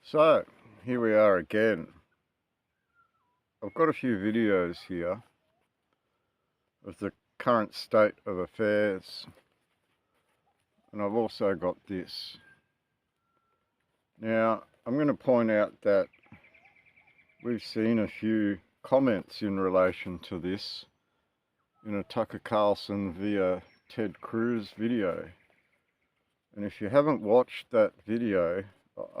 So, here we are again. I've got a few videos here of the current state of affairs, and I've also got this. Now, I'm going to point out that we've seen a few comments in relation to this in a Tucker Carlson via Ted Cruz video. And if you haven't watched that video,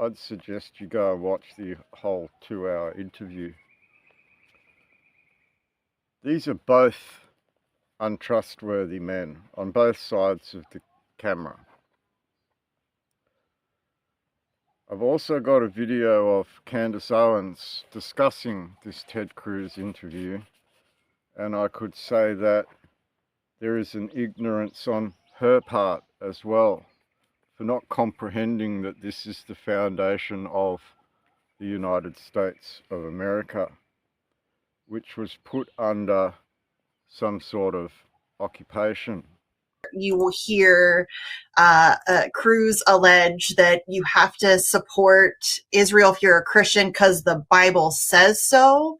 I'd suggest you go and watch the whole 2-hour interview. These are both untrustworthy men on both sides of the camera. I've also got a video of Candace Owens discussing this Ted Cruz interview, and I could say that there is an ignorance on her part as well for not comprehending that this is the foundation of the United States of America, which was put under some sort of occupation. You will hear Cruz allege that you have to support Israel if you're a Christian because the Bible says so,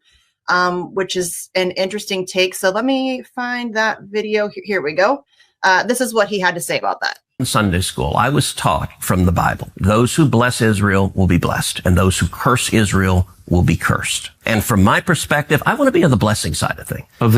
which is an interesting take. So let me find that video. Here we go. This is what he had to say about that. In Sunday school, I was taught from the Bible, those who bless Israel will be blessed, and those who curse Israel will be cursed. And from my perspective, I want to be on the blessing side of things. Of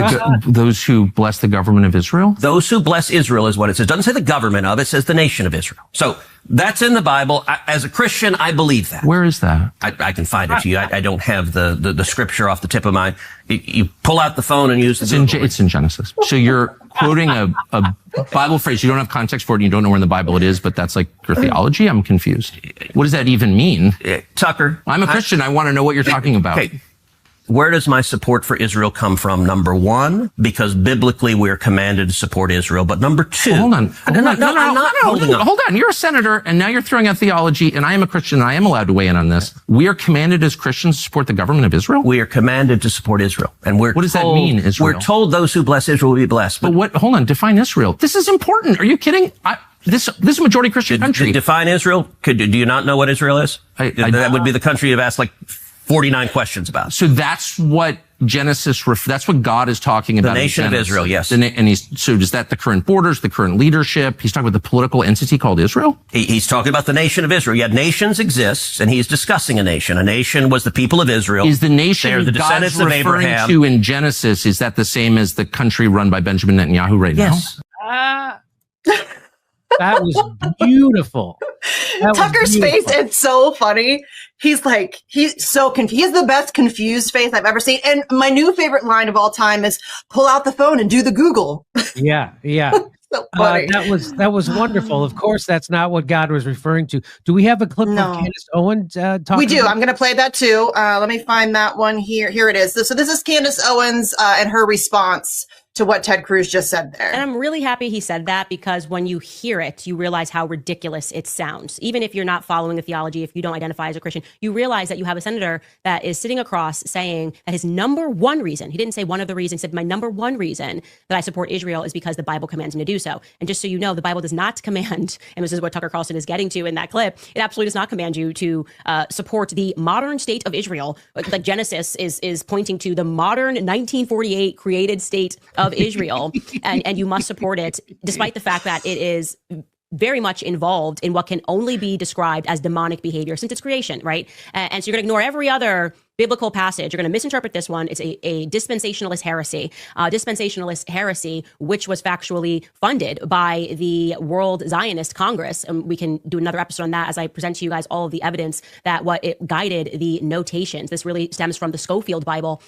those who bless the government of Israel? Those who bless Israel is what it says. It doesn't say the government of, it says the nation of Israel. So that's in the Bible. As a Christian, I believe that. Where is that? I can find it to you. I don't have the scripture off the tip of my... You pull out the phone and use the... It's in Genesis. So you're quoting a Bible phrase. You don't have context for it and you don't know where in the Bible it is, but that's like your theology? I'm confused. What does that even mean? Tucker. I'm a Christian. I want to know what you're talking about. Okay. Where does my support for Israel come from? Number one, because biblically we're commanded to support Israel. But number two... Hold on. Hold on. You're a senator, and now you're throwing out theology, and I am a Christian, and I am allowed to weigh in on this. We are commanded as Christians to support the government of Israel? We are commanded to support Israel. And what does that mean, Israel? We're told those who bless Israel will be blessed. But what? Hold on. Define Israel. This is important. Are you kidding? This is a majority Christian country. Define Israel? Do you not know what Israel is? That would be the country you've asked like 49 questions about. So that's what Genesis, that's what God is talking about. The nation of Israel, yes. And so is that the current borders, the current leadership? He's talking about the political entity called Israel? He's talking about the nation of Israel. Yet nations exist, and he's discussing a nation. A nation was the people of Israel. Is the nation They're the descendants God's of Abraham. referring to in Genesis, is that the same as the country run by Benjamin Netanyahu right now? Yes. That was beautiful. Tucker's face is so funny. He's so confused. He has the best confused face I've ever seen. And my new favorite line of all time is pull out the phone and do the Google. Yeah. So funny. That was wonderful. Of course, that's not what God was referring to. Do we have a clip from Candace Owens talking? We do. I'm going to play that too. Let me find that one here. Here it is. So this is Candace Owens and her response to what Ted Cruz just said there. And I'm really happy he said that, because when you hear it, you realize how ridiculous it sounds. Even if you're not following the theology, if you don't identify as a Christian, you realize that you have a senator that is sitting across saying that his number one reason, he didn't say one of the reasons, he said my number one reason that I support Israel is because the Bible commands me to do so. And just so you know, the Bible does not command, and this is what Tucker Carlson is getting to in that clip, it absolutely does not command you to support the modern state of Israel. Like Genesis is pointing to the modern 1948 created state of Israel, and you must support it, despite the fact that it is very much involved in what can only be described as demonic behavior since its creation, right? And so you're going to ignore every other biblical passage. You're going to misinterpret this one. It's a dispensationalist heresy, which was factually funded by the World Zionist Congress. And we can do another episode on that as I present to you guys all of the evidence that what it guided the notations. This really stems from the Schofield Bible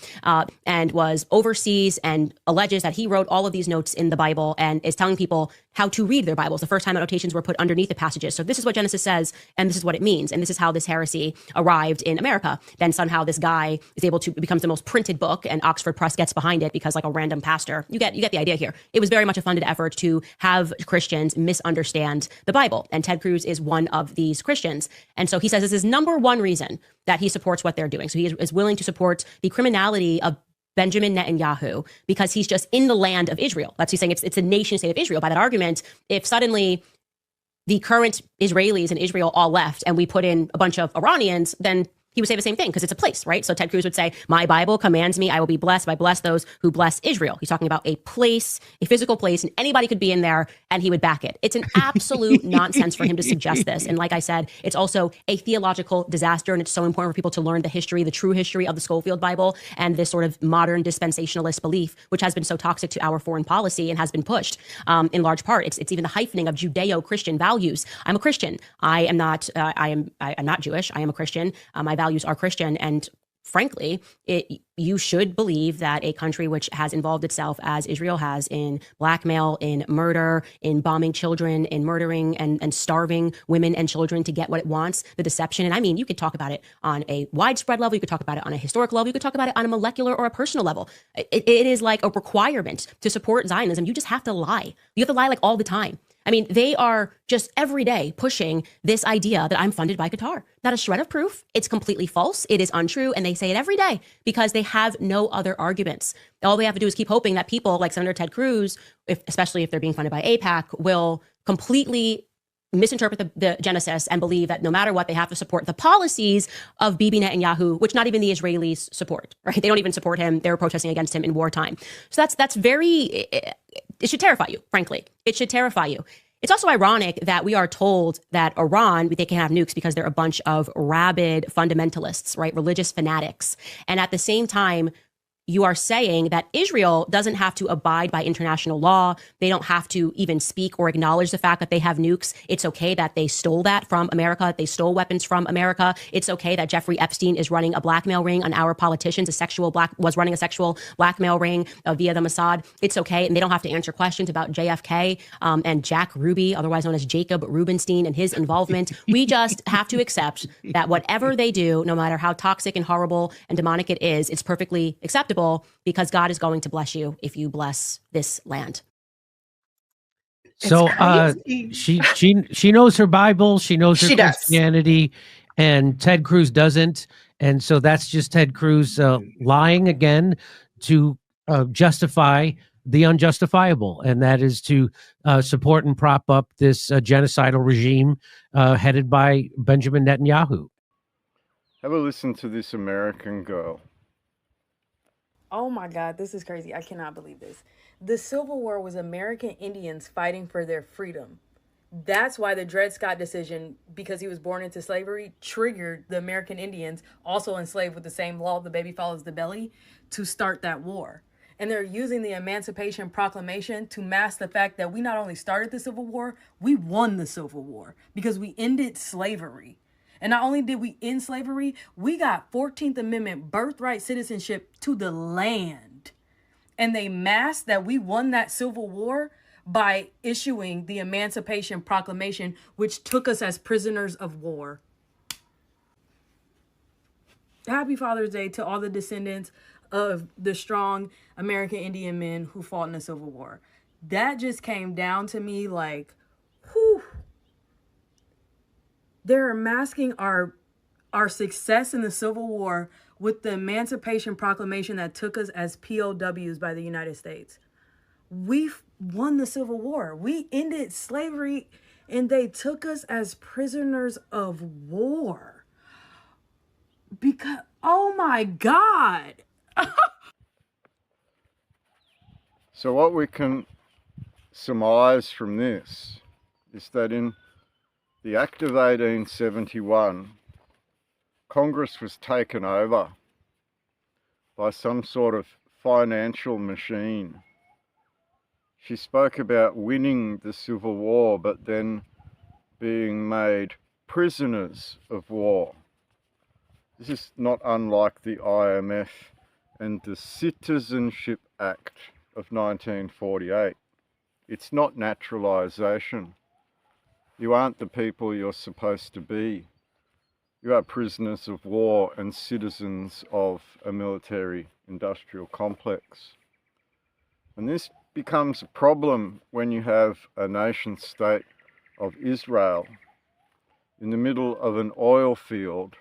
and was overseas, and alleges that he wrote all of these notes in the Bible and is telling people how to read their Bibles. The first time that notations were put underneath the passages. So this is what Genesis says, and this is what it means. And this is how this heresy arrived in America. Then somehow this guy is able to, it becomes the most printed book, and Oxford Press gets behind it because like a random pastor. You get the idea here. It was very much a funded effort to have Christians misunderstand the Bible. And Ted Cruz is one of these Christians. And so he says this is number one reason that he supports what they're doing. So he is willing to support the criminality of Benjamin Netanyahu because he's just in the land of Israel. That's he's saying it's a nation state of Israel. By that argument, if suddenly the current Israelis in Israel all left and we put in a bunch of Iranians, then he would say the same thing because it's a place, right? So Ted Cruz would say, my Bible commands me, I will be blessed. I bless those who bless Israel. He's talking about a place, a physical place, and anybody could be in there and he would back it. It's an absolute nonsense for him to suggest this. And like I said, it's also a theological disaster. And it's so important for people to learn the history, the true history of the Schofield Bible and this sort of modern dispensationalist belief, which has been so toxic to our foreign policy and has been pushed in large part. It's even the hyphening of Judeo-Christian values. I'm a Christian. I'm not Jewish. I am a Christian. My values are Christian, and frankly, you should believe that a country which has involved itself, as Israel has, in blackmail, in murder, in bombing children, in murdering and starving women and children to get what it wants, the deception. And I mean, you could talk about it on a widespread level. You could talk about it on a historic level. You could talk about it on a molecular or a personal level. It is like a requirement to support Zionism. You just have to lie. You have to lie like all the time. I mean, they are just every day pushing this idea that I'm funded by Qatar. Not a shred of proof. It's completely false. It is untrue. And they say it every day because they have no other arguments. All they have to do is keep hoping that people like Senator Ted Cruz, especially if they're being funded by AIPAC, will completely misinterpret the Genesis and believe that no matter what, they have to support the policies of Bibi Netanyahu, which not even the Israelis support, right? They don't even support him. They were protesting against him in wartime. So that's very, it should terrify you, frankly. It should terrify you. It's also ironic that we are told that Iran, they can have nukes because they're a bunch of rabid fundamentalists, right? Religious fanatics. And at the same time, you are saying that Israel doesn't have to abide by international law. They don't have to even speak or acknowledge the fact that they have nukes. It's okay that they stole that from America. They stole weapons from America. It's okay that Jeffrey Epstein is running a blackmail ring on our politicians, was running a sexual blackmail ring via the Mossad. It's okay. And they don't have to answer questions about JFK and Jack Ruby, otherwise known as Jacob Rubenstein, and his involvement. We just have to accept that whatever they do, no matter how toxic and horrible and demonic it is, it's perfectly acceptable because God is going to bless you if you bless this land. So she knows her Bible, she knows her Christianity, and Ted Cruz doesn't. And so that's just Ted Cruz lying again to justify the unjustifiable, and that is to support and prop up this genocidal regime headed by Benjamin Netanyahu. Have a listen to this American girl. Oh my God, this is crazy. I cannot believe this. The Civil War was American Indians fighting for their freedom. That's why the Dred Scott decision, because he was born into slavery, triggered the American Indians, also enslaved with the same law, the baby follows the belly, to start that war. And they're using the Emancipation Proclamation to mask the fact that we not only started the Civil War, we won the Civil War because we ended slavery. And not only did we end slavery, we got 14th Amendment birthright citizenship to the land. And they masked that we won that Civil War by issuing the Emancipation Proclamation, which took us as prisoners of war. Happy Father's Day to all the descendants of the strong American Indian men who fought in the Civil War. That just came down to me like, whew. They're masking our success in the Civil War with the Emancipation Proclamation that took us as POWs by the United States. We won the Civil War. We ended slavery, and they took us as prisoners of war. Because, oh my God. So what we can surmise from this is that in the Act of 1871, Congress was taken over by some sort of financial machine. She spoke about winning the Civil War, but then being made prisoners of war. This is not unlike the IMF and the Citizenship Act of 1948. It's not naturalization. You aren't the people you're supposed to be. You are prisoners of war and citizens of a military-industrial complex. And this becomes a problem when you have a nation-state of Israel in the middle of an oil field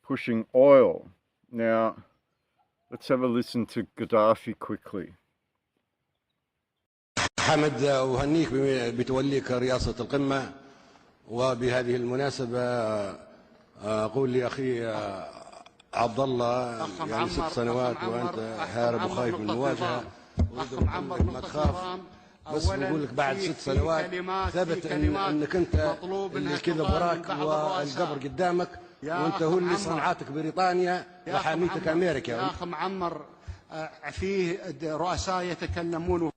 pushing oil. Now, let's have a listen to Gaddafi quickly. حمد أهنيك بتوليك رئاسة القمة، وبهذه المناسبة أقول لأخي عبد الله يعني 6 سنوات وأنت هارب وخايف من المواجهة، ما تخاف، بس بقول لك بعد 6 سنوات ثبت انك انت اللي كذب وراك والقبر قدامك، وانت هو اللي صنعتك بريطانيا وحاميتك امريكا. يا اخ معمر فيه رؤساء يتكلمون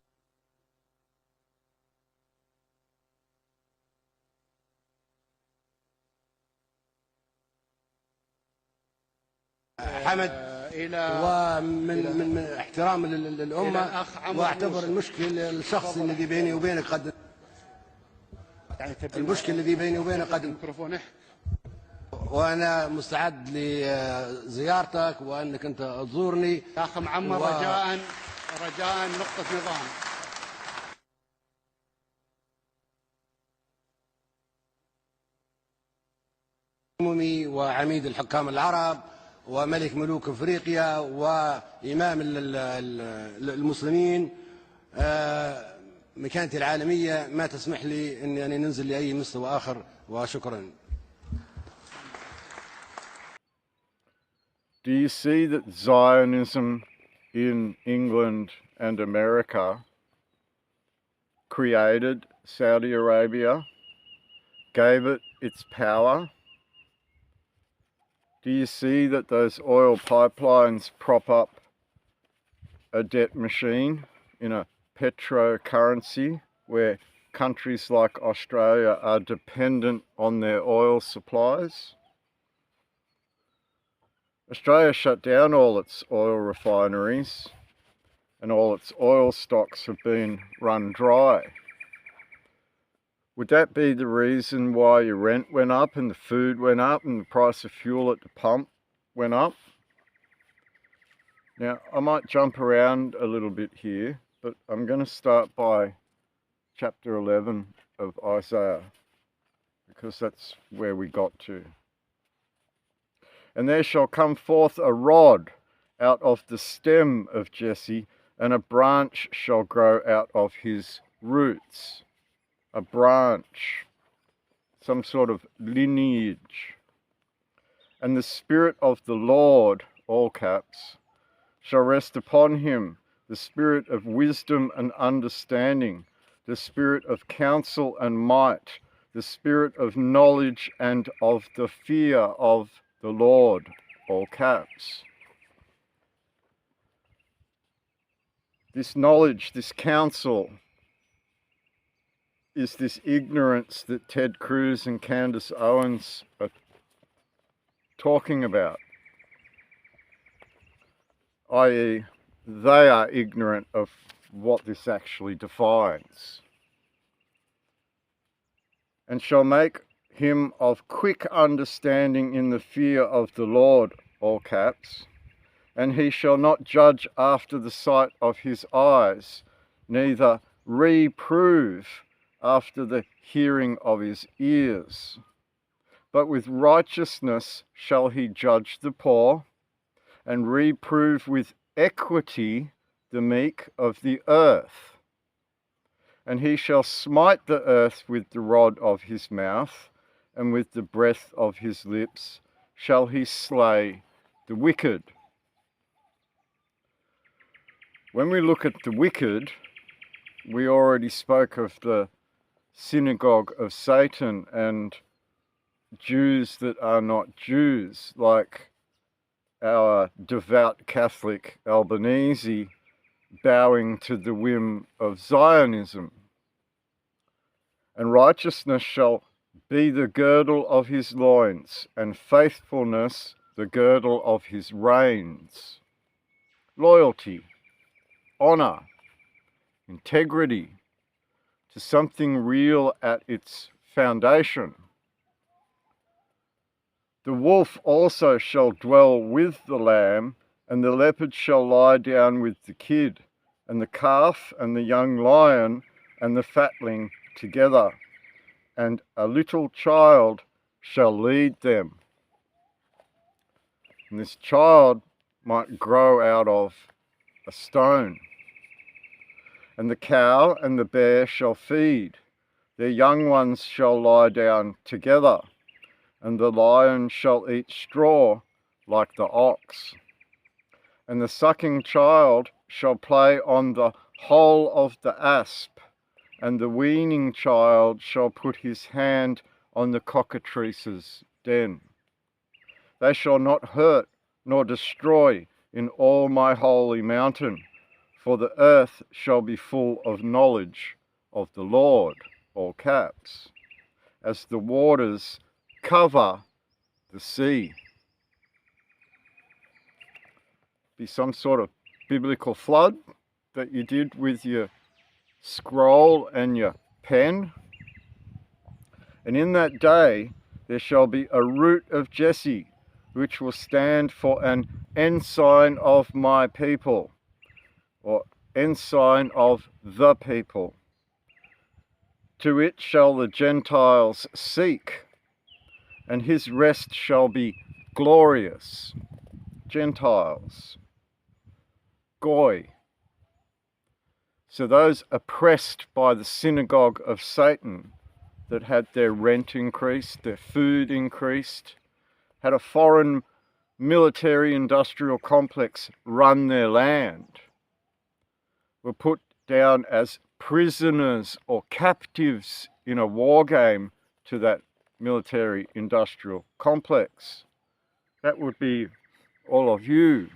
حمد ومن احترام للأمة، واعتبر المشكل الشخصي الذي بيني وبينك قد وانا مستعد لزيارتك وانك انت تزورني يا اخ معمر. رجاء نقطة نظام. وعميد الحكام العرب وملك ملوك افريقيا وامام المسلمين، مكانتي العالميه ما تسمح لي اني يعني ننزل لاي مستوى اخر، وشكرا. Do you see that Zionism in England and America created Saudi Arabia, gave it its power? Do you see that those oil pipelines prop up a debt machine in a petrocurrency where countries like Australia are dependent on their oil supplies? Australia shut down all its oil refineries and all its oil stocks have been run dry. Would that be the reason why your rent went up and the food went up and the price of fuel at the pump went up? Now, I might jump around a little bit here, but I'm going to start by chapter 11 of Isaiah, because that's where we got to. And there shall come forth a rod out of the stem of Jesse, and a branch shall grow out of his roots. A branch, some sort of lineage. And the Spirit of the Lord, all caps, shall rest upon him, the Spirit of wisdom and understanding, the Spirit of counsel and might, the Spirit of knowledge and of the fear of the Lord, all caps. This knowledge, this counsel, is this ignorance that Ted Cruz and Candace Owens are talking about, i.e. they are ignorant of what this actually defines. And shall make him of quick understanding in the fear of the Lord, all caps, and he shall not judge after the sight of his eyes, neither reprove after the hearing of his ears. But with righteousness shall he judge the poor, and reprove with equity the meek of the earth. And he shall smite the earth with the rod of his mouth, and with the breath of his lips shall he slay the wicked. When we look at the wicked, we already spoke of the synagogue of Satan and Jews that are not Jews, like our devout Catholic Albanese bowing to the whim of Zionism. And righteousness shall be the girdle of his loins, and faithfulness the girdle of his reins. Loyalty, honor, integrity to something real at its foundation. The wolf also shall dwell with the lamb, and the leopard shall lie down with the kid, and the calf and the young lion and the fatling together, and a little child shall lead them. And this child might grow out of a stone. And the cow and the bear shall feed, their young ones shall lie down together, and the lion shall eat straw like the ox. And the sucking child shall play on the hole of the asp, and the weaning child shall put his hand on the cockatrice's den. They shall not hurt nor destroy in all my holy mountain, for the earth shall be full of knowledge of the Lord, all caps, as the waters cover the sea. Be some sort of biblical flood that you did with your scroll and your pen. And in that day there shall be a root of Jesse, which will stand for an ensign of my people, or ensign of the people. To it shall the Gentiles seek, and his rest shall be glorious. Gentiles. Goy. So those oppressed by the synagogue of Satan, that had their rent increased, their food increased, had a foreign military industrial complex run their land, were put down as prisoners or captives in a war game to that military industrial complex. That would be all of you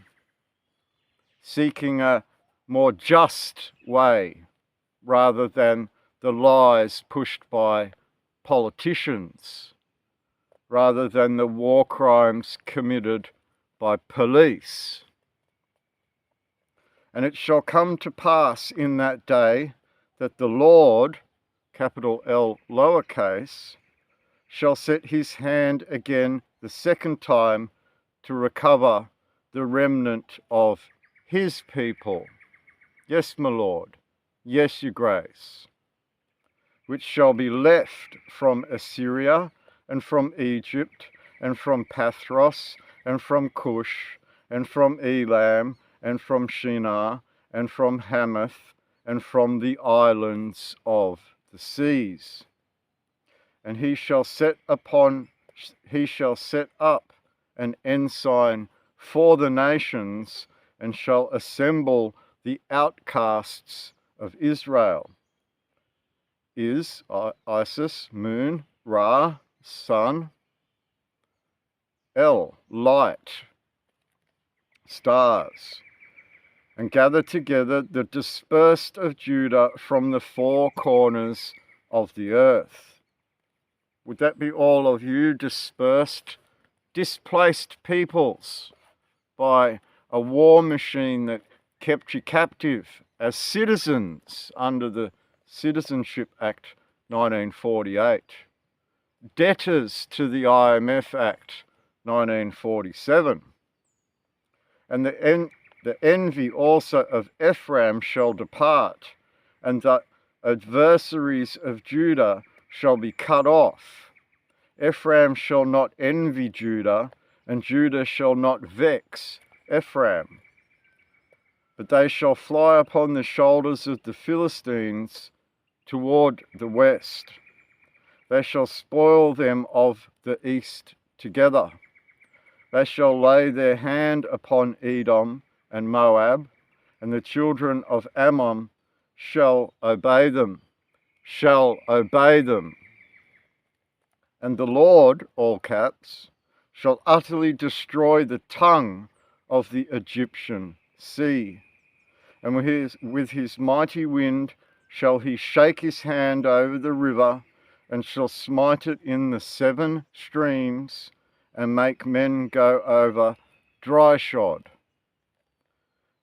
seeking a more just way rather than the lies pushed by politicians, rather than the war crimes committed by police. And it shall come to pass in that day that the Lord, capital L lowercase, shall set his hand again the second time to recover the remnant of his people. Yes, my Lord. Yes, your grace. Which shall be left from Assyria and from Egypt and from Pathros and from Cush and from Elam and from Shinar and from Hamath and from the islands of the seas. And he shall set up an ensign for the nations, and shall assemble the outcasts of Israel. Is Isis, moon, Ra, sun, L, light, stars, and gather together the dispersed of Judah from the four corners of the earth. Would that be all of you dispersed, displaced peoples by a war machine that kept you captive as citizens under the Citizenship Act 1948, debtors to the IMF Act 1947, and the envy also of Ephraim shall depart, and the adversaries of Judah shall be cut off. Ephraim shall not envy Judah, and Judah shall not vex Ephraim. But they shall fly upon the shoulders of the Philistines toward the west. They shall spoil them of the east together. They shall lay their hand upon Edom and Moab, and the children of Ammon shall obey them, And the Lord, all caps, shall utterly destroy the tongue of the Egyptian sea. And with his mighty wind shall he shake his hand over the river, and shall smite it in the 7 streams, and make men go over dryshod.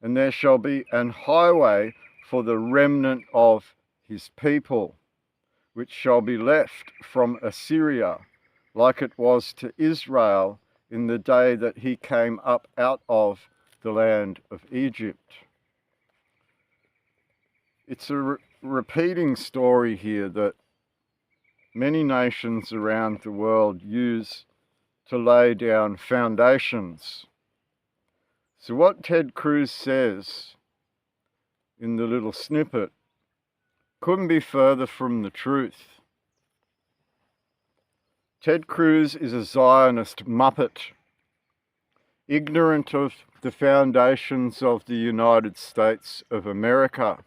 And there shall be an highway for the remnant of his people, which shall be left from Assyria, like it was to Israel in the day that he came up out of the land of Egypt. It's a repeating story here that many nations around the world use to lay down foundations. So what Ted Cruz says in the little snippet couldn't be further from the truth. Ted Cruz is a Zionist muppet, ignorant of the foundations of the United States of America.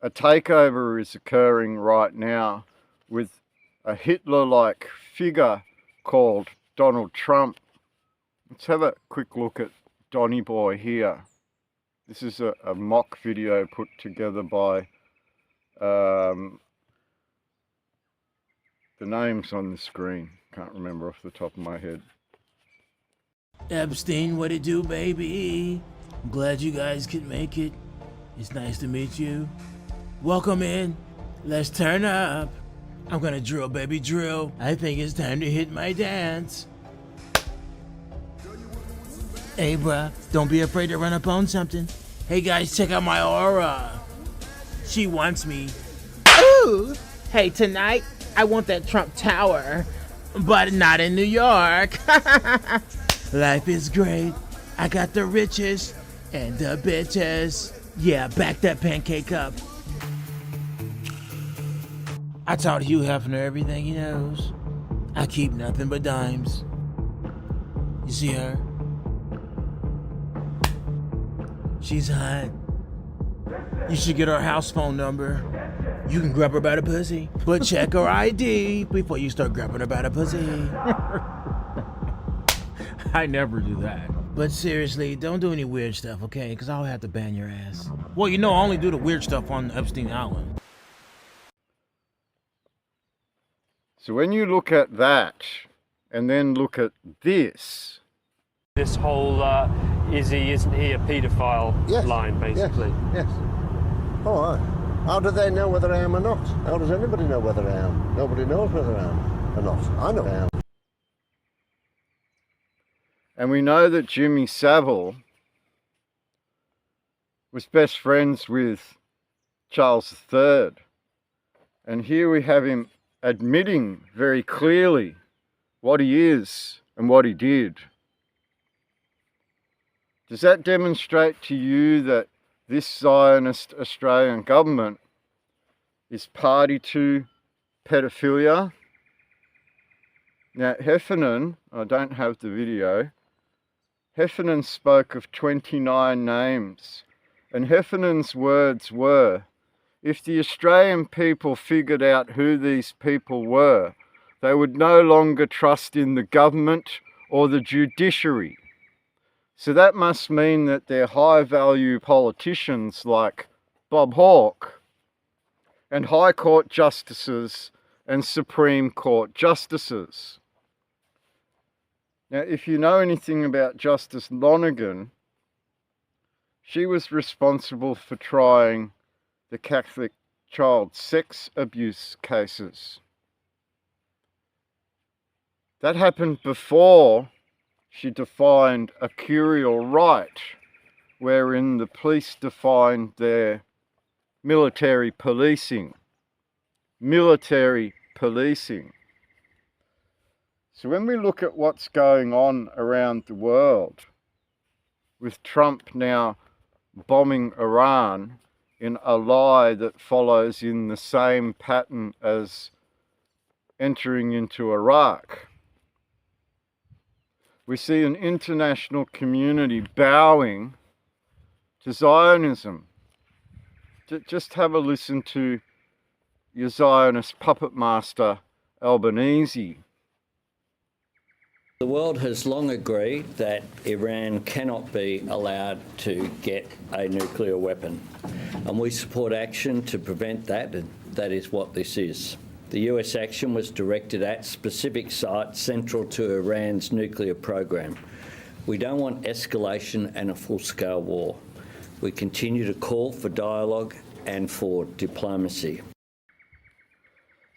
A takeover is occurring right now with a Hitler-like figure called Donald Trump. Let's have a quick look at Donny Boy here. This is a mock video put together by the name's on the screen. Can't remember off the top of my head. Epstein, what it do, baby? I'm glad you guys could make it. It's nice to meet you. Welcome in. Let's turn up. I'm gonna drill, baby, drill. I think it's time to hit my dance. Hey, bruh, don't be afraid to run up on something. Hey, guys, check out my aura. She wants me. Ooh! Hey, tonight, I want that Trump Tower, but not in New York. Life is great. I got the riches and the bitches. Yeah, back that pancake up. I taught Hugh Hefner everything he knows. I keep nothing but dimes. You see her? She's hot. You should get her house phone number. You can grab her by the pussy, but check her ID before you start grabbing her by the pussy. I never do that. But seriously, don't do any weird stuff, okay? Because I'll have to ban your ass. Well, you know, I only do the weird stuff on Epstein Island. So when you look at that, and then look at this. This whole isnn't he a paedophile line, basically. Yes. All right. How do they know whether I am or not? How does anybody know whether I am? Nobody knows whether I am or not. I know I am. And we know that Jimmy Savile was best friends with Charles III. And here we have him admitting very clearly what he is and what he did. Does that demonstrate to you that this Zionist Australian government is party to pedophilia? Now, Heffernan, I don't have the video, Heffernan spoke of 29 names, and Heffernan's words were, if the Australian people figured out who these people were, they would no longer trust in the government or the judiciary. So that must mean that they're high-value politicians like Bob Hawke and High Court justices and Supreme Court justices. Now, if you know anything about Justice Lonergan, she was responsible for trying the Catholic child sex abuse cases. That happened before she defined a curial right, wherein the police defined their military policing. Military policing. So when we look at what's going on around the world, with Trump now bombing Iran in a lie that follows in the same pattern as entering into Iraq, we see an international community bowing to Zionism. Just have a listen to your Zionist puppet master, Albanese. The world has long agreed that Iran cannot be allowed to get a nuclear weapon, and we support action to prevent that, and that is what this is. The US action was directed at specific sites central to Iran's nuclear program. We don't want escalation and a full-scale war. We continue to call for dialogue and for diplomacy.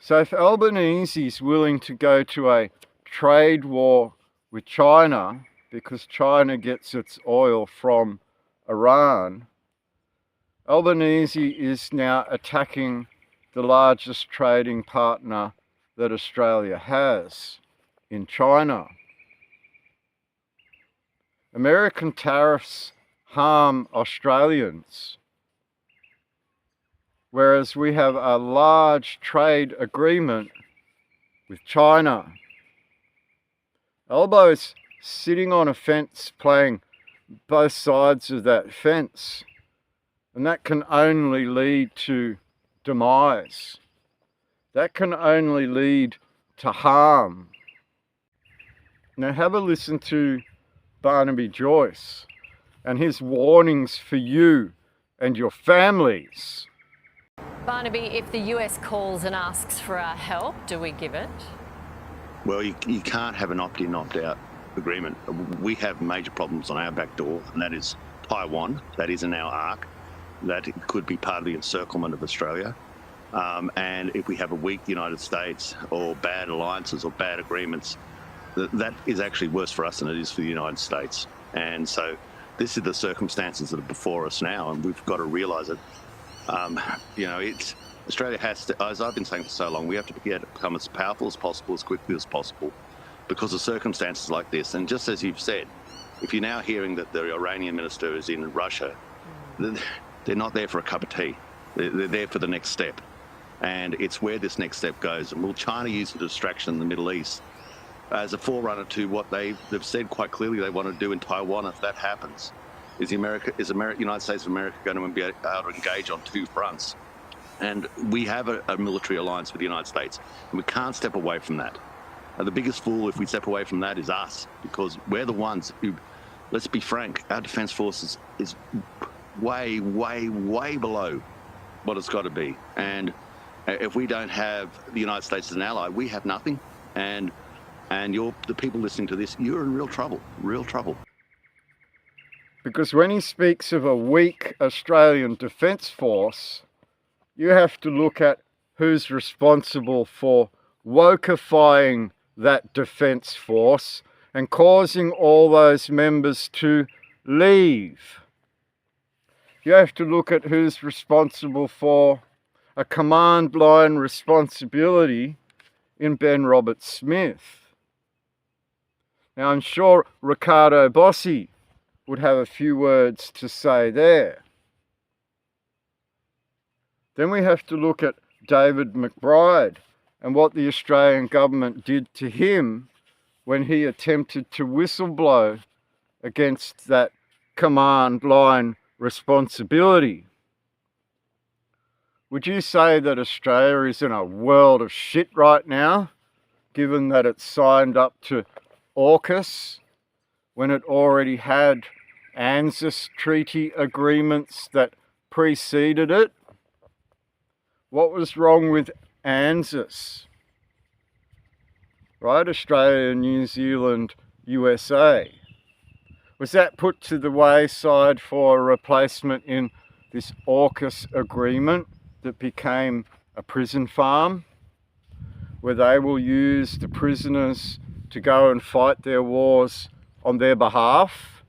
So if Albanese is willing to go to a trade war with China because China gets its oil from Iran, Albanese is now attacking the largest trading partner that Australia has in China. American tariffs harm Australians. whereas we have a large trade agreement with China. Albo is sitting on a fence playing both sides of that fence, and that can only lead to demise. That can only lead to harm. Now have a listen to Barnaby Joyce and his warnings for you and your families. Barnaby, if the US calls and asks for our help, do we give it? Well, you can't have an opt-in, opt-out agreement. We have major problems on our back door, and that is Taiwan. That is in our arc. That could be part of the encirclement of Australia. And if we have a weak United States or bad alliances or bad agreements, that is actually worse for us than it is for the United States. And so this is the circumstances that are before us now, and we've got to realise it. Australia has to, as I've been saying for so long, we have to become as powerful as possible, as quickly as possible, because of circumstances like this. And just as you've said, if you're now hearing that the Iranian minister is in Russia, they're not there for a cup of tea. They're there for the next step. And it's where this next step goes. And will China use the distraction in the Middle East as a forerunner to what they've said quite clearly they want to do in Taiwan if that happens? Is the United States of America going to be able to engage on two fronts? And we have a military alliance with the United States, and we can't step away from that. The biggest fool if we step away from that is us, because we're the ones who, let's be frank, our defence force is way, way, way below what it's got to be. And if we don't have the United States as an ally, we have nothing. And the people listening to this, you're in real trouble, real trouble. Because when he speaks of a weak Australian Defence Force, you have to look at who's responsible for wokeifying that Defence Force and causing all those members to leave. You have to look at who's responsible for a command line responsibility in Ben Roberts-Smith. Now, I'm sure Ricardo Bossi would have a few words to say there. Then we have to look at David McBride and what the Australian government did to him when he attempted to whistleblow against that command line responsibility. Would you say that Australia is in a world of shit right now, given that it signed up to Orcus when it already had ANZIS treaty agreements that preceded it? What was wrong with ANZIS? Right, Australia, New Zealand, USA. Was that put to the wayside for a replacement in this Orcus agreement that became a prison farm, where they will use the prisoners to go and fight their wars on their behalf?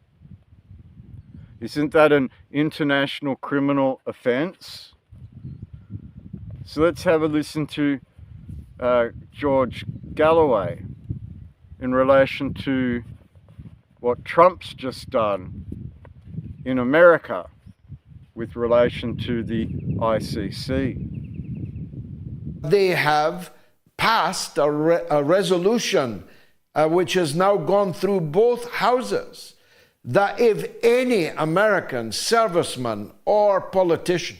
Isn't that an international criminal offence? So let's have a listen to George Galloway in relation to what Trump's just done in America with relation to the ICC. They have passed a resolution which has now gone through both houses, that if any American serviceman or politician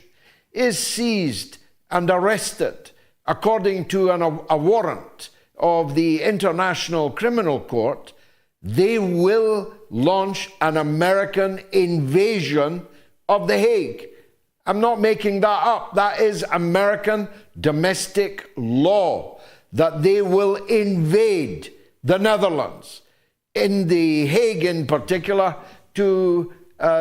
is seized and arrested according to a warrant of the International Criminal Court, they will launch an American invasion of The Hague. I'm not making that up. That is American domestic law, that they will invade the Netherlands, in The Hague in particular, to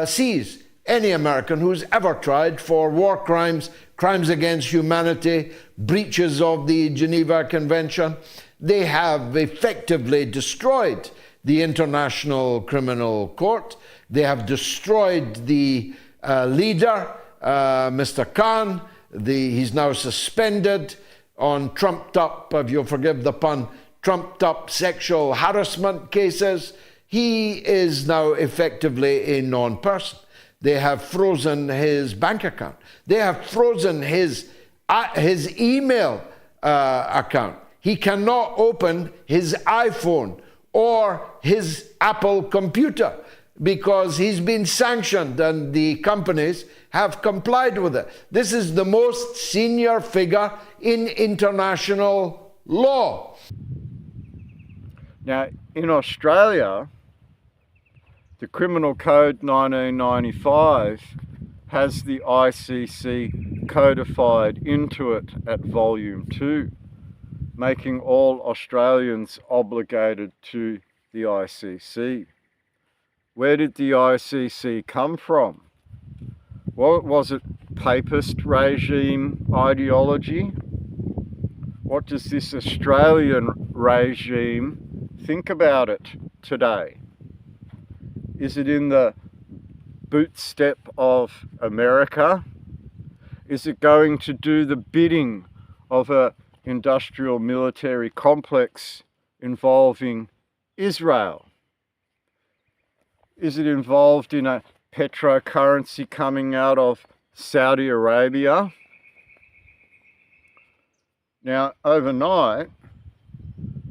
seize any American who's ever tried for war crimes, crimes against humanity, breaches of the Geneva Convention. They have effectively destroyed the International Criminal Court. They have destroyed the leader, Mr. Khan. He's now suspended on trumped up, if you'll forgive the pun, trumped up sexual harassment cases. He is now effectively a non-person. They have frozen his bank account. They have frozen his email account. He cannot open his iPhone or his Apple computer because he's been sanctioned and the companies have complied with it. This is the most senior figure in international law. Now, in Australia, the Criminal Code 1995 has the ICC codified into it at Volume 2, making all Australians obligated to the ICC. Where did the ICC come from? Well, was it papist regime ideology? What does this Australian regime think about it today? Is it in the bootstep of America? Is it going to do the bidding of an industrial military complex involving Israel? Is it involved in a petrocurrency coming out of Saudi Arabia? Now, overnight,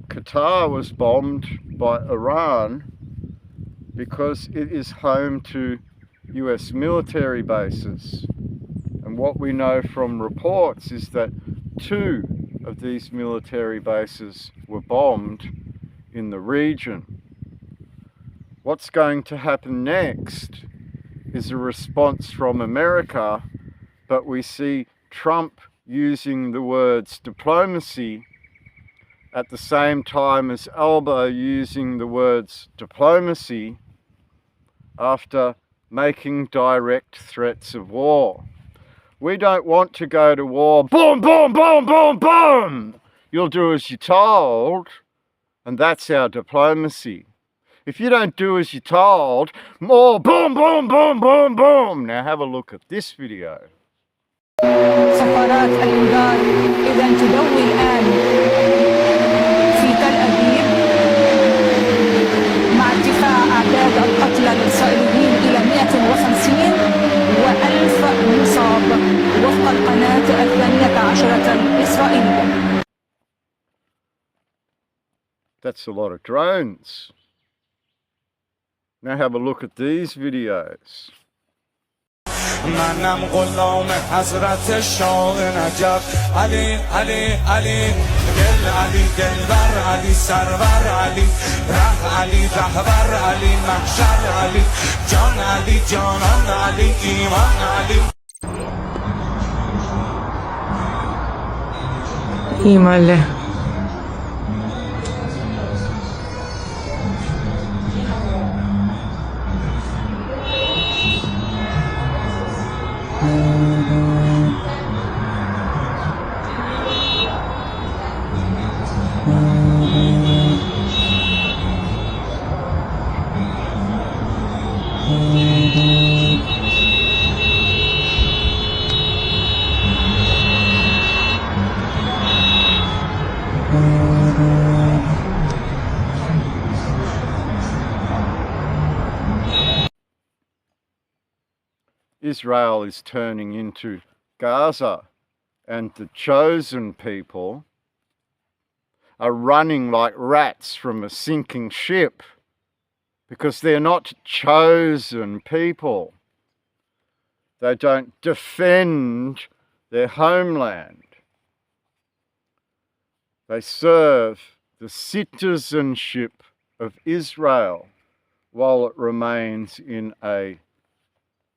Qatar was bombed by Iran because it is home to US military bases. And what we know from reports is that 2 of these military bases were bombed in the region. What's going to happen next is a response from America, but we see Trump using the words diplomacy at the same time as Alba using the words diplomacy after making direct threats of war. We don't want to go to war. Boom, boom, boom, boom, boom! You'll do as you're told, and that's our diplomacy. If you don't do as you're told, more boom, boom, boom, boom, boom. Now have a look at this video. سفارات الإنذار إذا تدوي الآن في تل أبيب مع ارتفاع أعداد القتلى الإسرائيليين إلى 150 و1000 مصاب وفق القناة 12 الإسرائيلية. That's a lot of drones. Now have a look at these videos. منم غلام حضرت شاه نجف علی علی علی دل علی دلبر علی سرور علی ره علی رهبر علی محشر علی جان علی جانان علی ایمان علی ایمان له Israel is turning into Gaza, and the chosen people are running like rats from a sinking ship because they're not chosen people. They don't defend their homeland. They serve the citizenship of Israel while it remains in a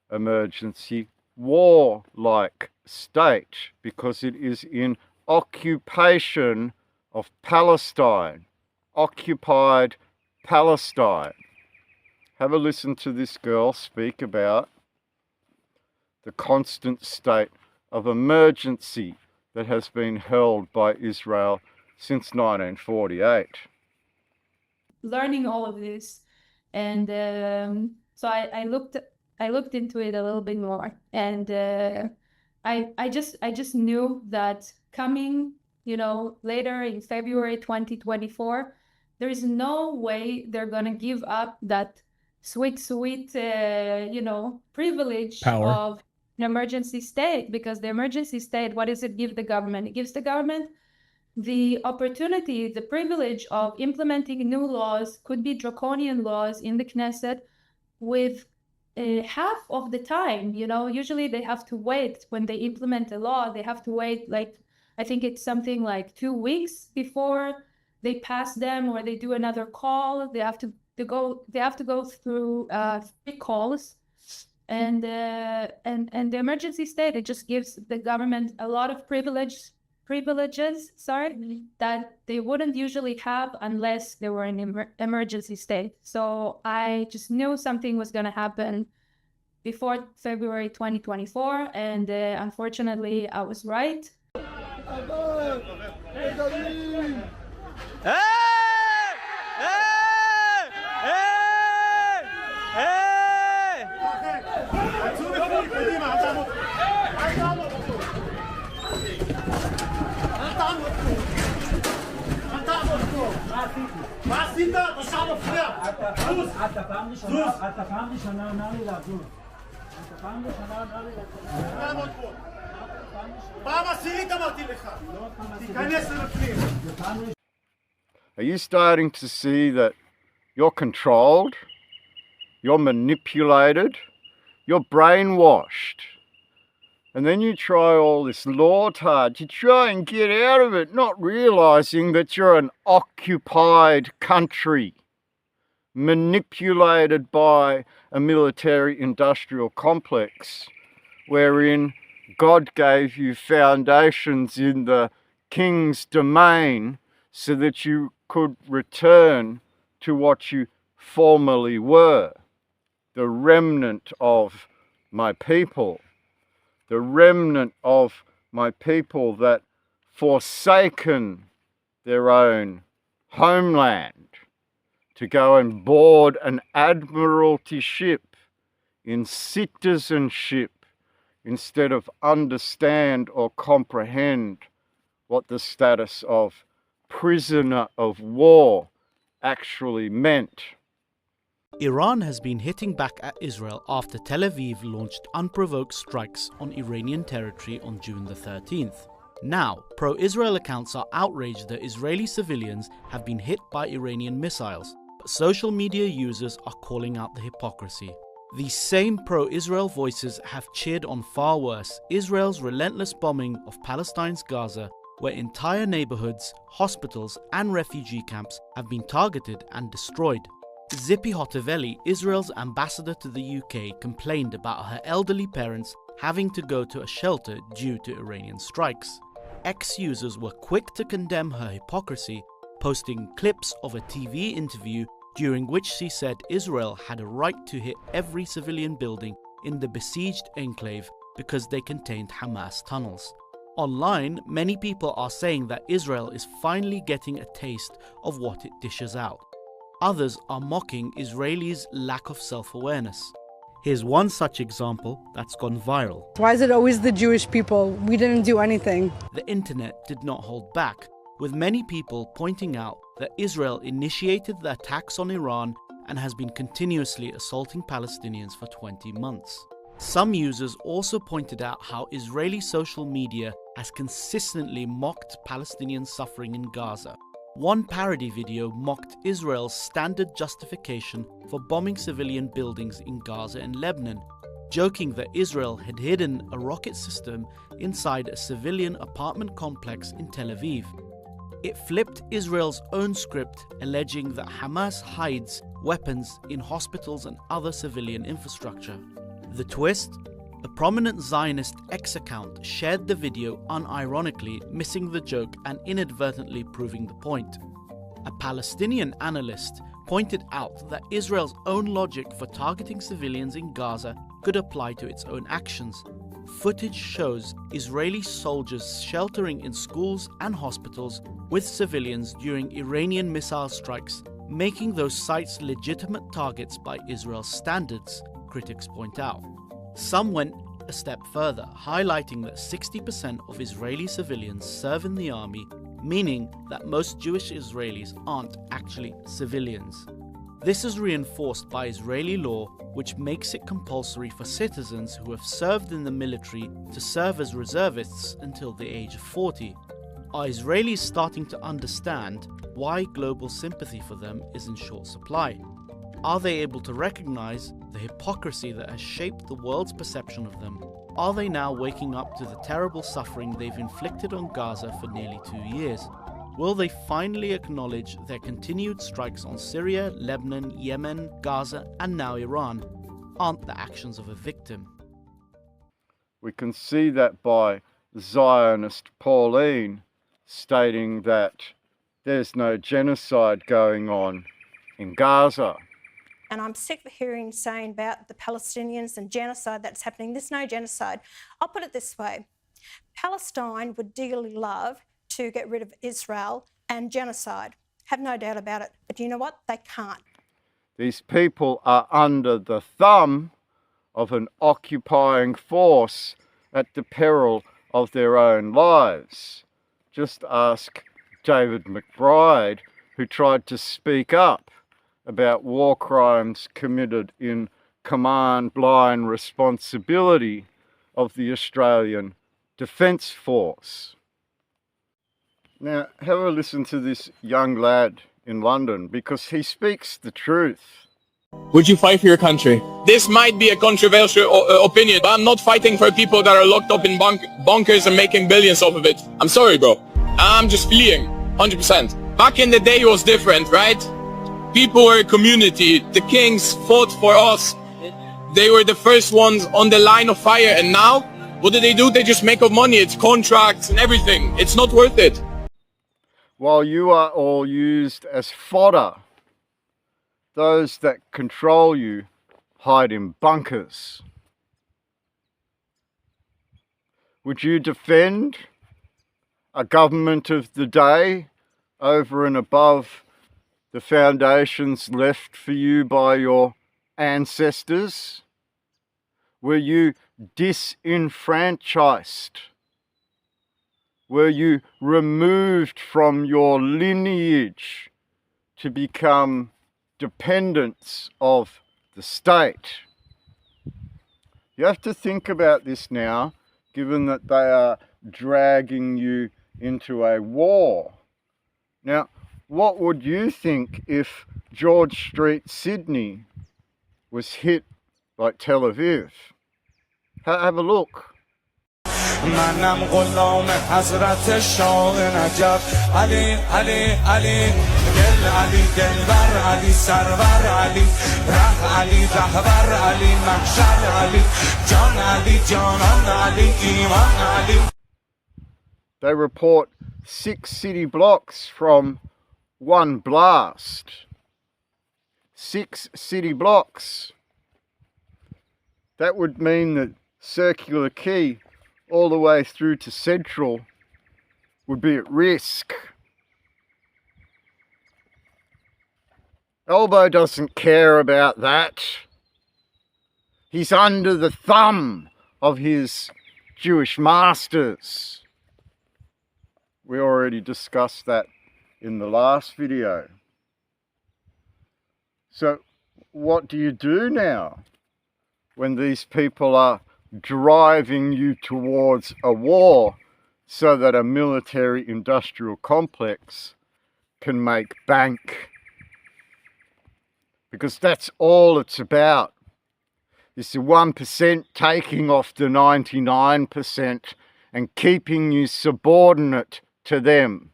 emergency war-like state because it is in occupation of Palestine, occupied Palestine. Have a listen to this girl speak about the constant state of emergency that has been held by Israel since 1948. Learning all of this, and so I looked into it a little bit more, and I just knew that coming, later in February 2024, there is no way they're gonna give up that sweet, privilege Power. of an emergency state, because the emergency state, what does it give the government? It gives the government the opportunity, the privilege of implementing new laws, could be draconian laws in the Knesset, with half of the time. Usually they have to wait when they implement a law. They have to wait, I think it's something like 2 weeks before they pass them, or they do another call. They have to go through 3 calls, and the emergency state, it just gives the government a lot of privileges, that they wouldn't usually have unless they were in emergency state. So I just knew something was going to happen before February 2024, and unfortunately I was right. Are you starting to see that you're controlled, you're manipulated, you're brainwashed? And then you try all this law-tard, you try and get out of it, not realising that you're an occupied country, manipulated by a military-industrial complex, wherein God gave you foundations in the king's domain so that you could return to what you formerly were, the remnant of my people. The remnant of my people that forsaken their own homeland to go and board an admiralty ship in citizenship instead of understand or comprehend what the status of prisoner of war actually meant. Iran has been hitting back at Israel after Tel Aviv launched unprovoked strikes on Iranian territory on June the 13th. Now, pro-Israel accounts are outraged that Israeli civilians have been hit by Iranian missiles, but social media users are calling out the hypocrisy. These same pro-Israel voices have cheered on far worse, Israel's relentless bombing of Palestine's Gaza, where entire neighborhoods, hospitals and refugee camps have been targeted and destroyed. Zippy Hotovely, Israel's ambassador to the UK, complained about her elderly parents having to go to a shelter due to Iranian strikes. Ex-users were quick to condemn her hypocrisy, posting clips of a TV interview during which she said Israel had a right to hit every civilian building in the besieged enclave because they contained Hamas tunnels. Online, many people are saying that Israel is finally getting a taste of what it dishes out. Others are mocking Israelis' lack of self-awareness. Here's one such example that's gone viral. Why is it always the Jewish people? We didn't do anything. The internet did not hold back, with many people pointing out that Israel initiated the attacks on Iran and has been continuously assaulting Palestinians for 20 months. Some users also pointed out how Israeli social media has consistently mocked Palestinian suffering in Gaza. One parody video mocked Israel's standard justification for bombing civilian buildings in Gaza and Lebanon, joking that Israel had hidden a rocket system inside a civilian apartment complex in Tel Aviv. It flipped Israel's own script, alleging that Hamas hides weapons in hospitals and other civilian infrastructure. The twist? A prominent Zionist X-account shared the video unironically, missing the joke and inadvertently proving the point. A Palestinian analyst pointed out that Israel's own logic for targeting civilians in Gaza could apply to its own actions. Footage shows Israeli soldiers sheltering in schools and hospitals with civilians during Iranian missile strikes, making those sites legitimate targets by Israel's standards, critics point out. Some went a step further, highlighting that 60% of Israeli civilians serve in the army, meaning that most Jewish Israelis aren't actually civilians. This is reinforced by Israeli law, which makes it compulsory for citizens who have served in the military to serve as reservists until the age of 40. Are Israelis starting to understand why global sympathy for them is in short supply? Are they able to recognize the hypocrisy that has shaped the world's perception of them? Are they now waking up to the terrible suffering they've inflicted on Gaza for nearly 2 years? Will they finally acknowledge their continued strikes on Syria, Lebanon, Yemen, Gaza, and now Iran aren't the actions of a victim? We can see that by Zionist Pauline stating that there's no genocide going on in Gaza. And I'm sick of hearing saying about the Palestinians and genocide that's happening. There's no genocide. I'll put it this way. Palestine would dearly love to get rid of Israel and genocide. Have no doubt about it. But you know what? They can't. These people are under the thumb of an occupying force at the peril of their own lives. Just ask David McBride, who tried to speak up about war crimes committed in command line responsibility of the Australian Defence Force. Now, have a listen to this young lad in London, because he speaks the truth. Would you fight for your country? This might be a controversial opinion, but I'm not fighting for people that are locked up in bunkers and making billions off of it. I'm sorry, bro. I'm just fleeing, 100%. Back in the day, it was different, right? People were a community. The kings fought for us. They were the first ones on the line of fire. And now, what do? They just make up money. It's contracts and everything. It's not worth it. While you are all used as fodder, those that control you hide in bunkers. Would you defend a government of the day over and above the foundations left for you by your ancestors? Were you disenfranchised? Were you removed from your lineage to become dependents of the state? You have to think about this now, given that they are dragging you into a war. Now, what would you think if George Street, Sydney was hit like Tel Aviv? Have a look. منم غلام حضرت شاه نجف علی علی علی دل علی دلبر علی سرور علی ره علی رهبر علی محشر علی جان علی جانان علی ایمان علی. They report 6 city blocks from one blast. 6 city blocks. That would mean that Circular Quay all the way through to Central would be at risk. Elbow doesn't care about that. He's under the thumb of his Jewish masters. We already discussed that in the last video. So what do you do now when these people are driving you towards a war so that a military-industrial complex can make bank? Because that's all it's about. It's the 1% taking off the 99% and keeping you subordinate to them.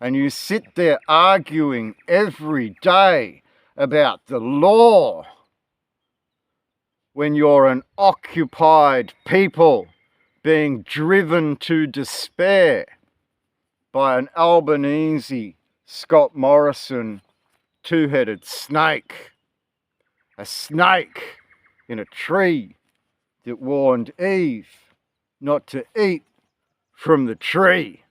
And you sit there arguing every day about the law when you're an occupied people being driven to despair by an Albanese, Scott Morrison, two-headed snake. A snake in a tree that warned Eve not to eat from the tree.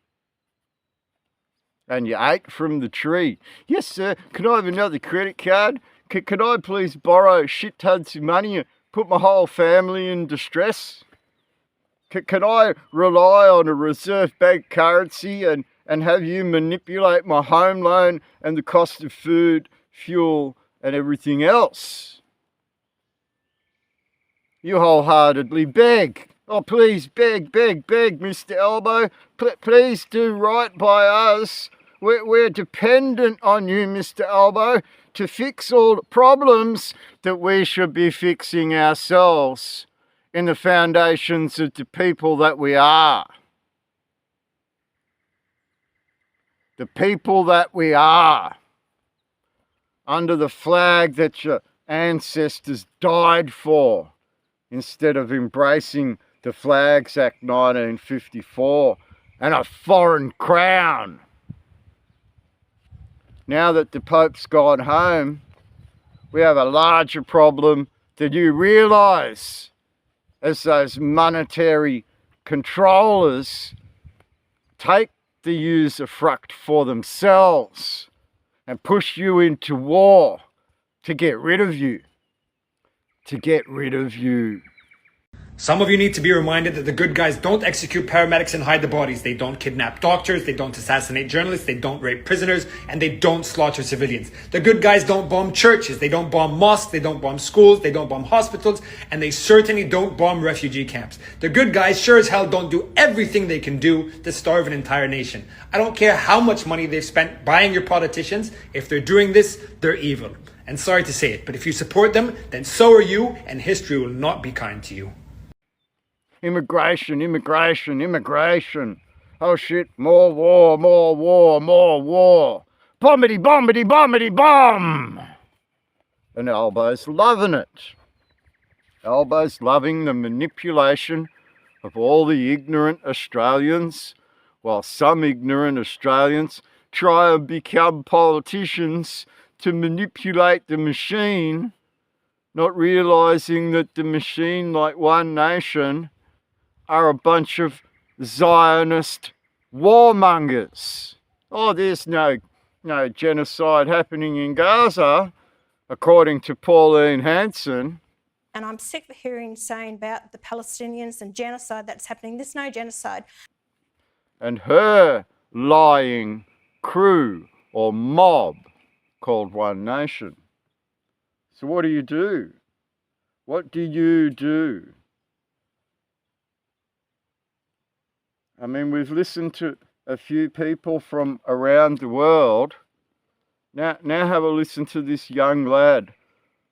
And you ate from the tree. Yes, sir, can I have another credit card? Can I please borrow shit tons of money? Put my whole family in distress? Can I rely on a reserve bank currency and have you manipulate my home loan and the cost of food, fuel and everything else. You wholeheartedly beg. Oh, please, beg, Mr. Elbow. Please do right by us. We're dependent on you, Mr. Elbow, to fix all the problems that we should be fixing ourselves in the foundations of the people that we are. The people that we are, under the flag that your ancestors died for, instead of embracing the Flags Act 1954 and a foreign crown. Now that the Pope's gone home, we have a larger problem than you realise, as those monetary controllers take the usufruct for themselves and push you into war to get rid of you. Some of you need to be reminded that the good guys don't execute paramedics and hide the bodies. They don't kidnap doctors, they don't assassinate journalists, they don't rape prisoners, and they don't slaughter civilians. The good guys don't bomb churches, they don't bomb mosques, they don't bomb schools, they don't bomb hospitals, and they certainly don't bomb refugee camps. The good guys sure as hell don't do everything they can do to starve an entire nation. I don't care how much money they've spent buying your politicians. If they're doing this, they're evil. And sorry to say it, but if you support them, then so are you, and history will not be kind to you. Immigration. Oh shit, more war. Bombity bomb! And Elbow's loving it. Elbow's loving the manipulation of all the ignorant Australians, while some ignorant Australians try and become politicians to manipulate the machine, not realising that the machine, like One Nation, are a bunch of Zionist warmongers. Oh, there's no genocide happening in Gaza, according to Pauline Hanson. And I'm sick of hearing saying about the Palestinians and genocide that's happening. There's no genocide. And her lying crew or mob called One Nation. So what do you do? What do you do? I mean, we've listened to a few people from around the world. Now have a listen to this young lad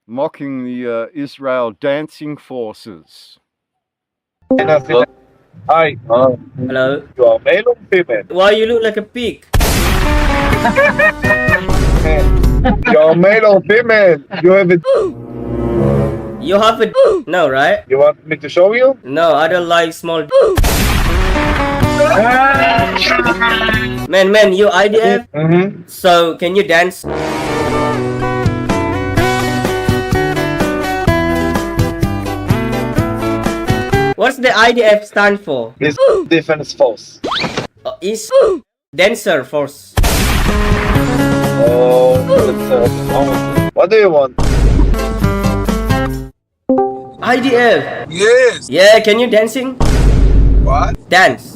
mocking the Israel dancing forces. Hi. Hello. You are male or female? Why you look like a pig? You are male or female? You have it. You have it. No, right? You want me to show you? No, I don't like small. Man, you IDF? Mm-hmm. So, can you dance? What's the IDF stand for? It's Defense Force. Is Dancer Force. Oh, what do you want? IDF. Yes. Yeah, can you dancing? What? Dance.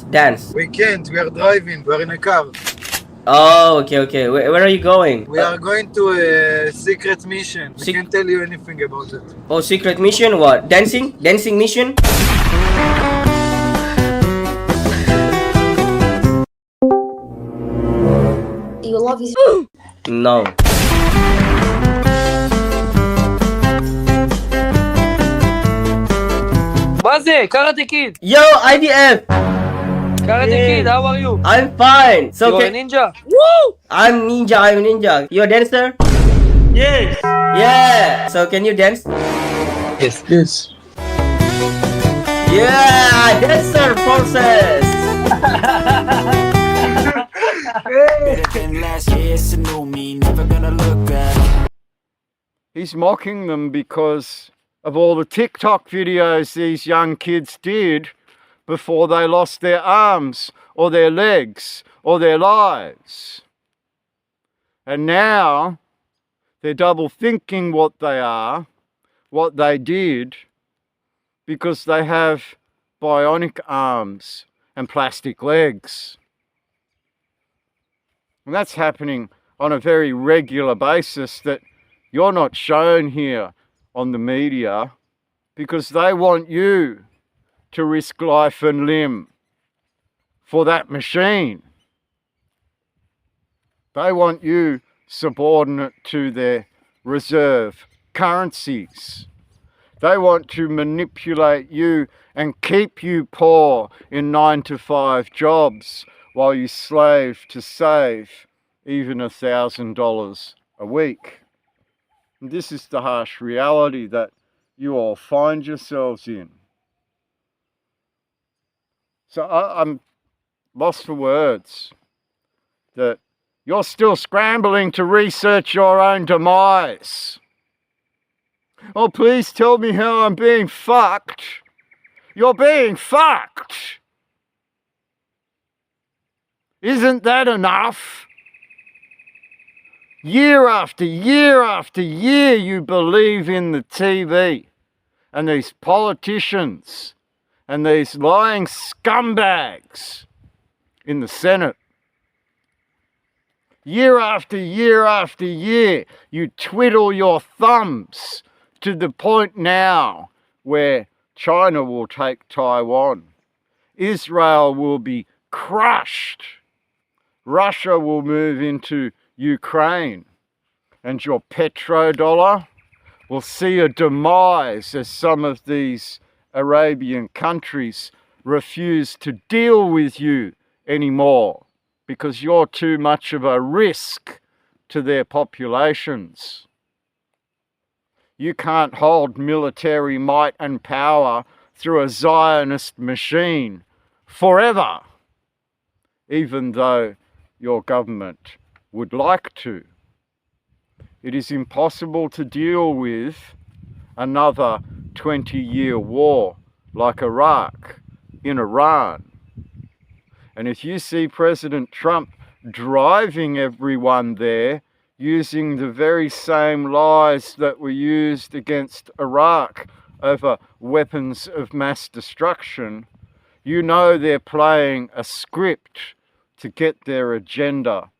We can't. We are driving. We are in a car. Oh, okay. Where are you going? We are going to a secret mission. I can't tell you anything about it. Oh, secret mission? What? Dancing? Dancing mission? You love his... No. Baze, Karate Kid. Yo, IDF. Karate Kid, how are you? I'm fine. So you're a ninja. Woo! I'm ninja. You're a dancer? Yes. Yeah. So can you dance? Yes. Yeah, dancer forces. He's mocking them because of all the TikTok videos these young kids did before they lost their arms or their legs or their lives. And now they're double thinking what they are, what they did, because they have bionic arms and plastic legs. And that's happening on a very regular basis, that You're not shown here on the media because they want you to risk life and limb for that machine. They want you subordinate to their reserve currencies. They want to manipulate you and keep you poor in 9-to-5 jobs while you slave to save even $1,000 a week. And this is the harsh reality that you all find yourselves in. So I'm lost for words that you're still scrambling to research your own demise. Oh, please tell me how I'm being fucked. You're being fucked. Isn't that enough? Year after year after year, you believe in the TV and these politicians and these lying scumbags in the Senate. Year after year after year, you twiddle your thumbs to the point now where China will take Taiwan. Israel will be crushed. Russia will move into Ukraine. And your petrodollar will see a demise as some of these Arabian countries refuse to deal with you anymore because you're too much of a risk to their populations. You can't hold military might and power through a Zionist machine forever, even though your government would like to. It is impossible to deal with another 20-year war like Iraq in Iran. And if you see President Trump driving everyone there using the very same lies that were used against Iraq over weapons of mass destruction, you know they're playing a script to get their agenda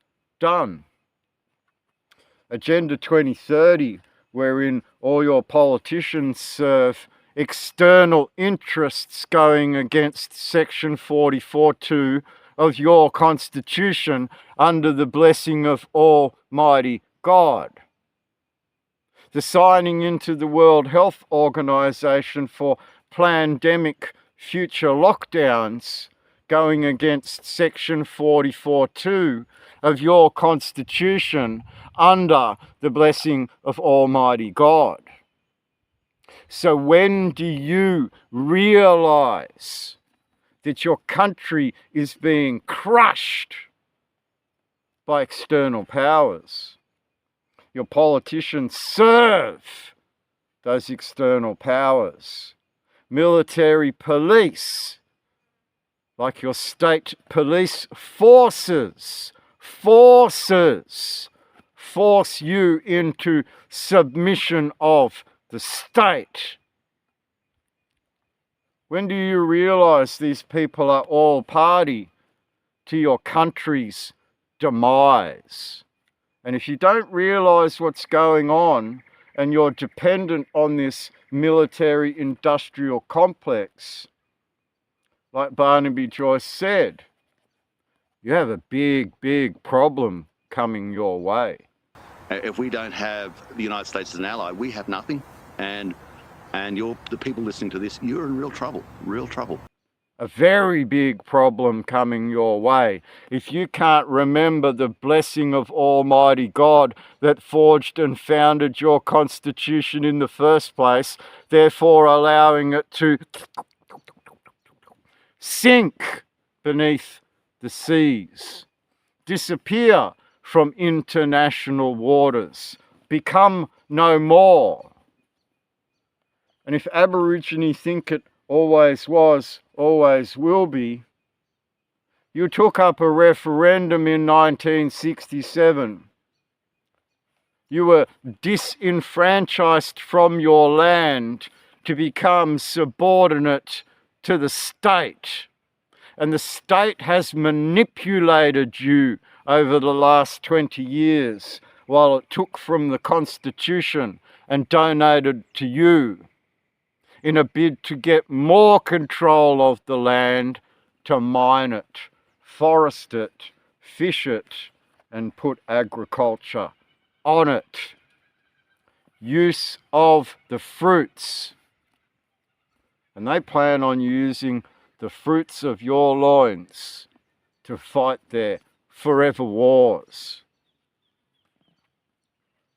done. Agenda 2030, wherein all your politicians serve external interests going against Section 44(2) of your Constitution under the blessing of Almighty God. The signing into the World Health Organization for pandemic future lockdowns going against Section 44(2) of your Constitution under the blessing of Almighty God. So when do you realize that your country is being crushed by external powers? Your politicians serve those external powers. Military police, like your state police forces, force you into submission of the state. When do you realize these people are all party to your country's demise? And if you don't realize what's going on and you're dependent on this military industrial complex, like Barnaby Joyce said, you have a big, big problem coming your way. If we don't have the United States as an ally, we have nothing. And the people listening to this, you're in real trouble, real trouble. A very big problem coming your way. If you can't remember the blessing of Almighty God that forged and founded your Constitution in the first place, therefore allowing it to sink beneath the seas, disappear from international waters, become no more. And if Aborigine think it always was, always will be, you took up a referendum in 1967. You were disenfranchised from your land to become subordinate to the state. And the state has manipulated you over the last 20 years while it took from the Constitution and donated to you in a bid to get more control of the land, to mine it, forest it, fish it, and put agriculture on it. Use of the fruits. And they plan on using the fruits of your loins to fight their forever wars.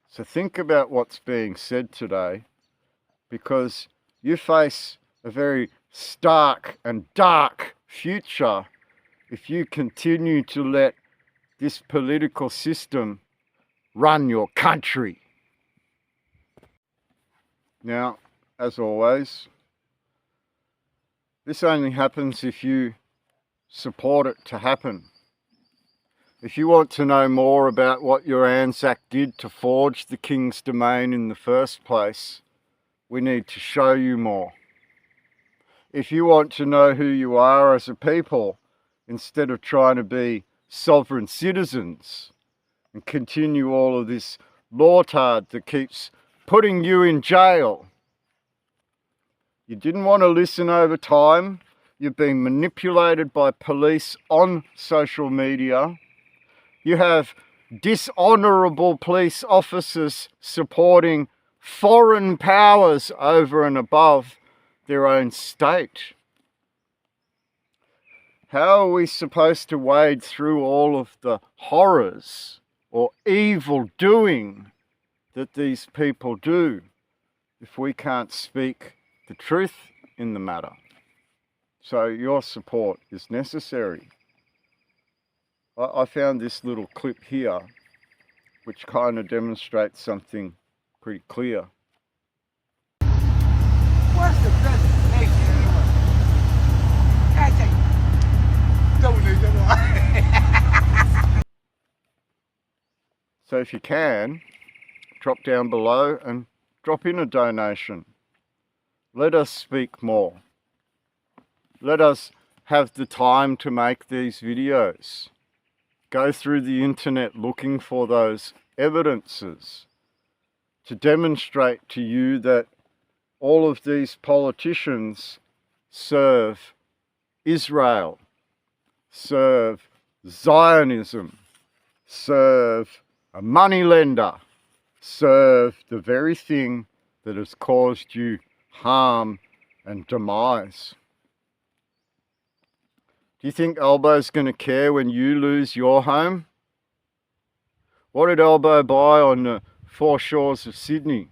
So think about what's being said today, because you face a very stark and dark future if you continue to let this political system run your country. Now, as always, this only happens if you support it to happen. If you want to know more about what your Anzac did to forge the King's domain in the first place, we need to show you more. If you want to know who you are as a people, instead of trying to be sovereign citizens and continue all of this lawtard that keeps putting you in jail. You didn't want to listen over time. You've been manipulated by police on social media. You have dishonourable police officers supporting foreign powers over and above their own state. How are we supposed to wade through all of the horrors or evil doing that these people do if we can't speak the truth in the matter? So your support is necessary. I found this little clip here which kind of demonstrates something pretty clear. What's the presentation anyway? So if you can, drop down below and drop in a donation. Let us speak more. Let us have the time to make these videos. Go through the internet looking for those evidences to demonstrate to you that all of these politicians serve Israel, serve Zionism, serve a moneylender, serve the very thing that has caused you harm and demise. Do you think Albo's going to care when you lose your home? What did Albo buy on the foreshores of Sydney?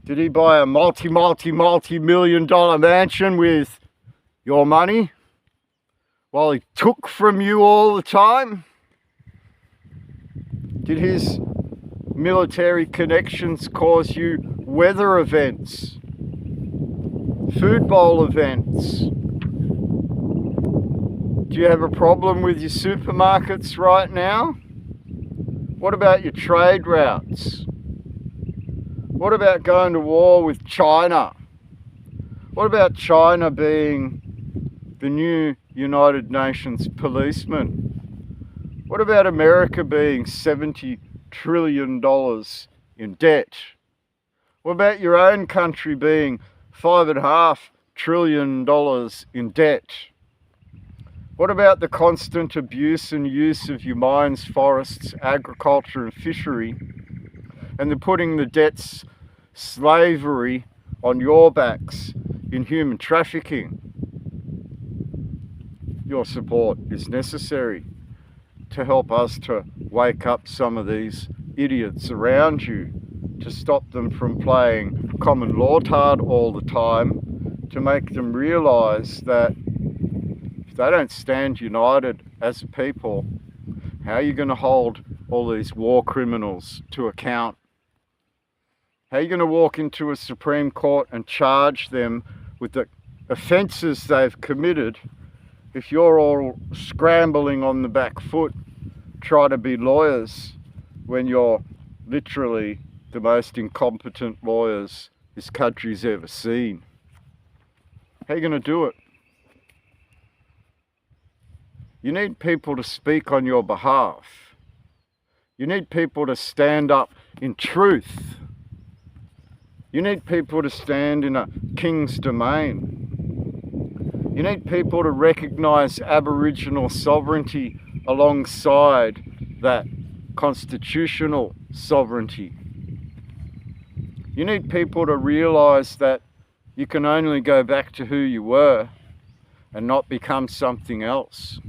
Did he buy a multi-million-dollar mansion with your money while he took from you all the time? Did his military connections cause you weather events, food bowl events? Do you have a problem with your supermarkets right now? What about your trade routes? What about going to war with China? What about China being the new United Nations policeman? What about America being $70 trillion in debt? What about your own country being $5.5 trillion in debt? What about the constant abuse and use of your mines, forests, agriculture and fishery, and the putting the debts, slavery on your backs in human trafficking? Your support is necessary to help us to wake up some of these idiots around you, to stop them from playing common lawtard all the time, to make them realise that if they don't stand united as a people, how are you going to hold all these war criminals to account? How are you going to walk into a Supreme Court and charge them with the offences they've committed if you're all scrambling on the back foot, try to be lawyers when you're literally the most incompetent lawyers this country's ever seen? How are you going to do it? You need people to speak on your behalf. You need people to stand up in truth. You need people to stand in a king's domain. You need people to recognise Aboriginal sovereignty alongside that constitutional sovereignty. You need people to realise that you can only go back to who you were and not become something else.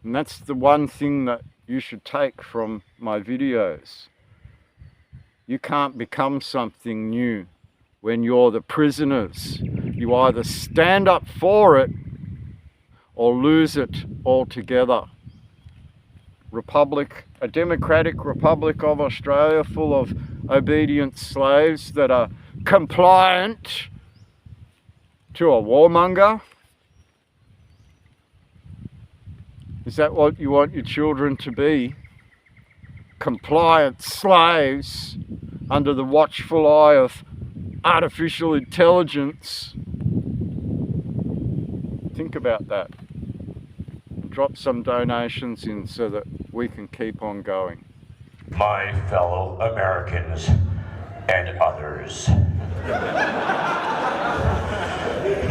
And that's the one thing that you should take from my videos. You can't become something new when you're the prisoners. You either stand up for it or lose it altogether. A democratic republic of Australia full of obedient slaves that are compliant to a warmonger? Is that what you want your children to be? Compliant slaves under the watchful eye of artificial intelligence? Think about that. Drop some donations in so that we can keep on going. My fellow Americans and others.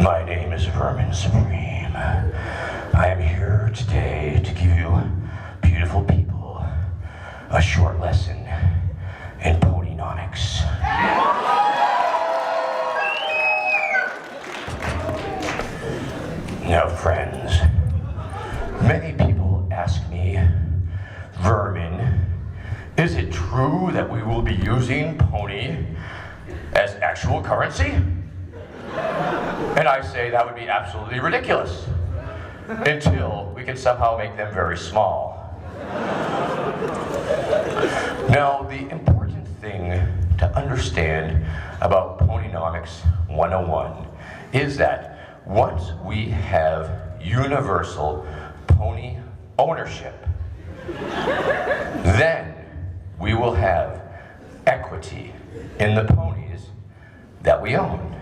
My name is Vermin Supreme. I am here today to give you beautiful people a short lesson in ponynomics. Now, friends, many people ask me, Vermin, is it true that we will be using pony as actual currency? And I say that would be absolutely ridiculous until we can somehow make them very small. Now, the important thing to understand about Ponynomics 101 is that once we have universal pony ownership, then we will have equity in the ponies that we own.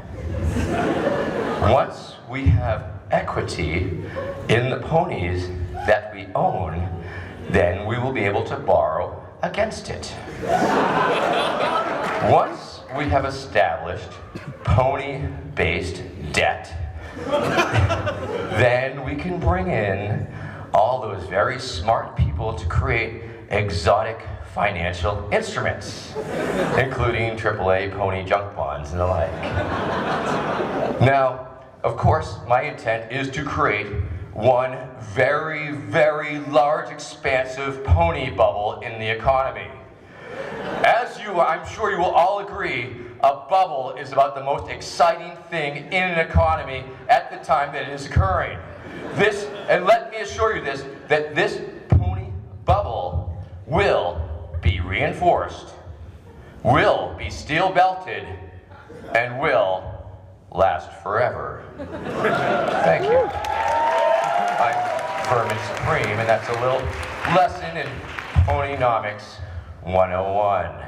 Once we have equity in the ponies that we own, then we will be able to borrow against it. Once we have established pony-based debt, then we can bring in all those very smart people to create exotic financial instruments, including AAA pony junk bonds and the like. Now, of course, my intent is to create one very, very large, expansive pony bubble in the economy. I'm sure you will all agree, a bubble is about the most exciting thing in an economy at the time that it is occurring. And let me assure you that this pony bubble will be reinforced, will be steel belted, and will last forever. Thank you. I'm Vermin Supreme, and that's a little lesson in Ponynomics 101.